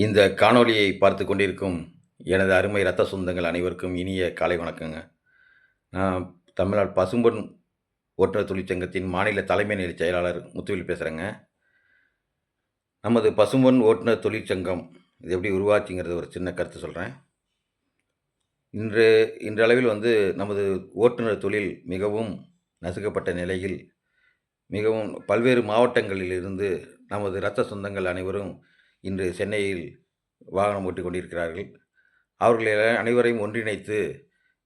இந்த காணொளியை பார்த்து கொண்டிருக்கும் எனது அருமை இரத்த சொந்தங்கள் அனைவருக்கும் இனிய காலை வணக்கங்க. நான் தமிழ்நாடு பசும்பொன் ஓட்டுநர் தொழிற்சங்கத்தின் மாநில தலைமை நிலைய செயலாளர் முத்துவேல் பேசுகிறேங்க. நமது பசும்பொன் ஓட்டுநர் தொழிற்சங்கம் இது எப்படி உருவாச்சுங்கிறது ஒரு சின்ன கருத்து சொல்கிறேன். இன்று இன்றளவில் நமது ஓட்டுநர் தொழில் மிகவும் நசுக்கப்பட்ட நிலையில் மிகவும் பல்வேறு மாவட்டங்களிலிருந்து நமது இரத்த சொந்தங்கள் அனைவரும் இன்று சென்னையில் வாகனம் ஓட்டிக் கொண்டிருக்கிறார்கள். அவர்களை அனைவரையும் ஒன்றிணைத்து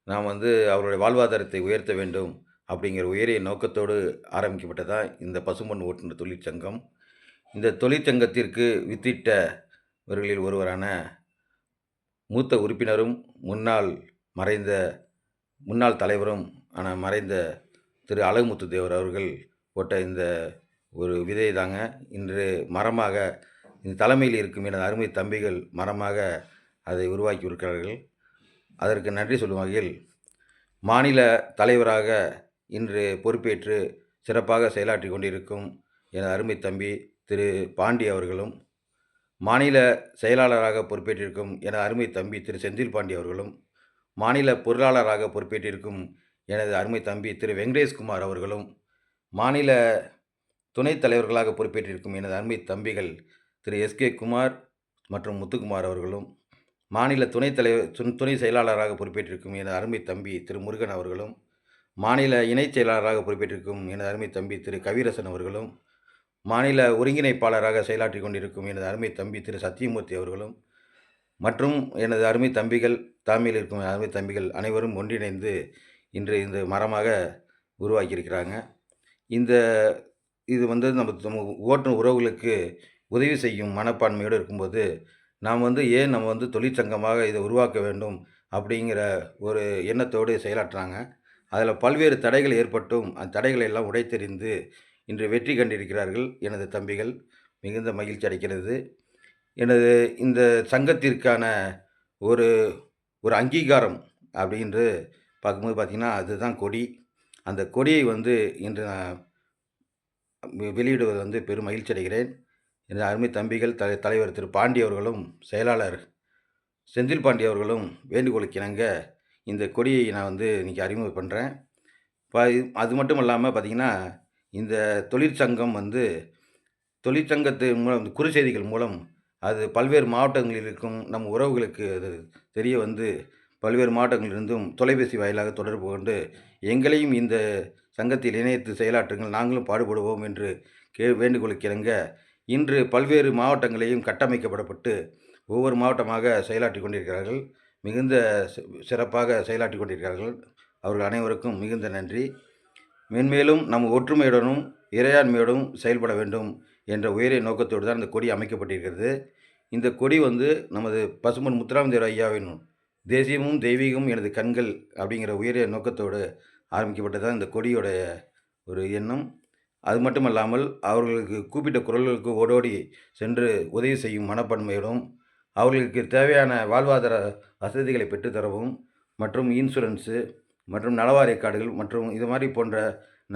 நாம் அவர்களுடைய வாழ்வாதாரத்தை உயர்த்த வேண்டும் அப்படிங்கிற உயரிய நோக்கத்தோடு ஆரம்பிக்கப்பட்டதான் இந்த பசும்பொன் ஓட்டுநர் தொழிற்சங்கம். இந்த தொழிற்சங்கத்திற்கு வித்திட்டவர்களில் ஒருவரான மூத்த உறுப்பினரும் முன்னாள் தலைவரும் மறைந்த திரு அழகுமுத்து தேவர் அவர்கள் போட்ட இந்த ஒரு விதை தாங்க இன்று மரமாக இந்த தலைமையில் இருக்கும் எனது அருமை தம்பிகள் மரமாக அதை உருவாக்கி இருக்கிறார்கள். அதற்கு நன்றி சொல்லும் வகையில் மாநில தலைவராக இன்று பொறுப்பேற்று சிறப்பாக செயலாற்றி கொண்டிருக்கும் எனது அருமை தம்பி திரு பாண்டி அவர்களும், மாநில செயலாளராக பொறுப்பேற்றிருக்கும் எனது அருமை தம்பி திரு செந்தில் பாண்டி அவர்களும், மாநில பொருளாளராக பொறுப்பேற்றிருக்கும் எனது அருமை தம்பி திரு வெங்கடேஷ்குமார் அவர்களும், மாநில துணைத் தலைவர்களாக பொறுப்பேற்றிருக்கும் எனது அருமை தம்பிகள் திரு எஸ்கே குமார் மற்றும் முத்துக்குமார் அவர்களும், மாநில துணை செயலாளராக பொறுப்பேற்றிருக்கும் எனது அருமை தம்பி திரு முருகன் அவர்களும், மாநில இணைச் செயலாளராக பொறுப்பேற்றிருக்கும் எனது அருமை தம்பி திரு கவிரசன் அவர்களும், மாநில ஒருங்கிணைப்பாளராக செயலாற்றி கொண்டிருக்கும் எனது அருமை தம்பி திரு சத்தியமூர்த்தி அவர்களும் மற்றும் எனது அருமை தம்பிகள் தலைமையில் இருக்கும் அருமை தம்பிகள் அனைவரும் ஒன்றிணைந்து இன்று இந்த மரமாக உருவாக்கியிருக்கிறாங்க. இது நம்ம ஓட்டுநர் உறவுகளுக்கு உதவி செய்யும் மனப்பான்மையோடு இருக்கும்போது நாம் ஏன் நம்ம தொழிற்சங்கமாக இதை உருவாக்க வேண்டும் அப்படிங்கிற ஒரு எண்ணத்தோடு செயலாற்றுறாங்க. அதில் பல்வேறு தடைகள் ஏற்பட்டும் அந்த தடைகளை எல்லாம் உடைத்தெறிந்து இன்று வெற்றி கண்டிருக்கிறார்கள் எனது தம்பிகள். மிகுந்த மகிழ்ச்சி அடைக்கிறது. எனது இந்த சங்கத்திற்கான ஒரு ஒரு அங்கீகாரம் அப்படின்று பார்க்கும்போது பார்த்திங்கன்னா அதுதான் கொடி. அந்த கொடியை இன்று நான் வெளியிடுவது பெரும் மகிழ்ச்சி அடைகிறேன். எனது அருமை தம்பிகள் தலைவர் திரு பாண்டி அவர்களும் செயலாளர் செந்தில் பாண்டி அவர்களும் வேண்டுகோளுக்கு இணங்க இந்த கொடியை நான் இன்றைக்கி அறிமுகம் பண்ணுறேன். அது மட்டும் இல்லாமல் பார்த்திங்கன்னா இந்த தொழிற்சங்கம் தொழிற்சங்கத்து மூலம் குறுஞ்செய்திகள் மூலம் அது பல்வேறு மாவட்டங்களில் இருக்கும் நம் உறவுகளுக்கு அது தெரிய பல்வேறு மாவட்டங்களிலிருந்தும் தொலைபேசி வாயிலாக தொடர்பு கொண்டு எங்களையும் இந்த சங்கத்தில் இணைத்து செயலாற்றுங்கள், நாங்களும் பாடுபடுவோம் என்று வேண்டுகோளுக்கு இணங்க இன்று பல்வேறு மாவட்டங்களையும் கட்டமைக்கப்படப்பட்டு ஒவ்வொரு மாவட்டமாக செயலாற்றி கொண்டிருக்கிறார்கள். மிகுந்த சிறப்பாக செயலாற்றி கொண்டிருக்கிறார்கள். அவர்கள் அனைவருக்கும் மிகுந்த நன்றி. மென்மேலும் நம் ஒற்றுமையுடனும் இறையாண்மையுடனும் செயல்பட வேண்டும் என்ற உயரிய நோக்கத்தோடு தான் இந்த கொடி அமைக்கப்பட்டிருக்கிறது. இந்த கொடி நமது பசும்பொன் முத்துராமதேவர் ஐயாவின் தேசியமும் தெய்வீகமும் எனது கண்கள் அப்படிங்கிற உயரிய நோக்கத்தோடு ஆரம்பிக்கப்பட்டதான் இந்த கொடியோடைய ஒரு எண்ணம். அது மட்டுமல்லாமல் அவர்களுக்கு கூப்பிட்ட குரல்களுக்கு ஓடோடி சென்று உதவி செய்யும் மனப்பான்மையோடும் அவர்களுக்கு தேவையான வாழ்வாதார வசதிகளை பெற்றுத்தரவும் மற்றும் இன்சூரன்ஸு மற்றும் நலவாரிய கார்டுகள் மற்றும் இது மாதிரி போன்ற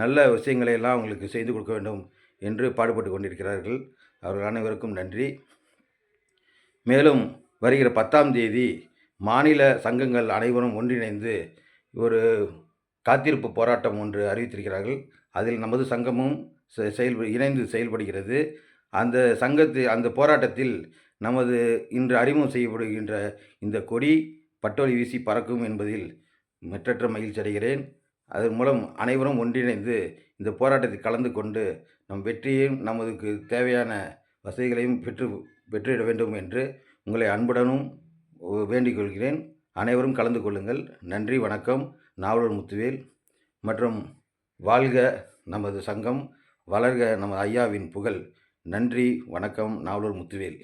நல்ல விஷயங்களை எல்லாம் அவங்களுக்கு செய்து கொடுக்க வேண்டும் என்று பாடுபட்டு கொண்டிருக்கிறார்கள். அவர்கள் அனைவருக்கும் நன்றி. மேலும் வருகிற 10ஆம் தேதி மாநில சங்கங்கள் அனைவரும் ஒன்றிணைந்து ஒரு காத்திருப்பு போராட்டம் ஒன்று அறிவித்திருக்கிறார்கள். அதில் நமது சங்கமும் இணைந்து செயல்படுகிறது. அந்த போராட்டத்தில் நமது இன்று அறிமுகம் செய்யப்படுகின்ற இந்த கொடி பட்டொலி வீசி பறக்கும் என்பதில் மற்றற்ற மகிழ்ச்சி அடைகிறேன். அதன் மூலம் அனைவரும் ஒன்றிணைந்து இந்த போராட்டத்தில் கலந்து கொண்டு நம் வெற்றியையும் நமதுக்கு தேவையான வசதிகளையும் பெற்றுவிட வேண்டும் என்று உங்களை அன்புடனும் வேண்டிக் கொள்கிறேன். அனைவரும் கலந்து கொள்ளுங்கள். நன்றி, வணக்கம். நாவலூர் முத்துவேல். மற்றும் வாழ்க நமது சங்கம், வளர்க நமது ஐயாவின் புகழ். நன்றி, வணக்கம். நாவலூர் முத்துவேல்.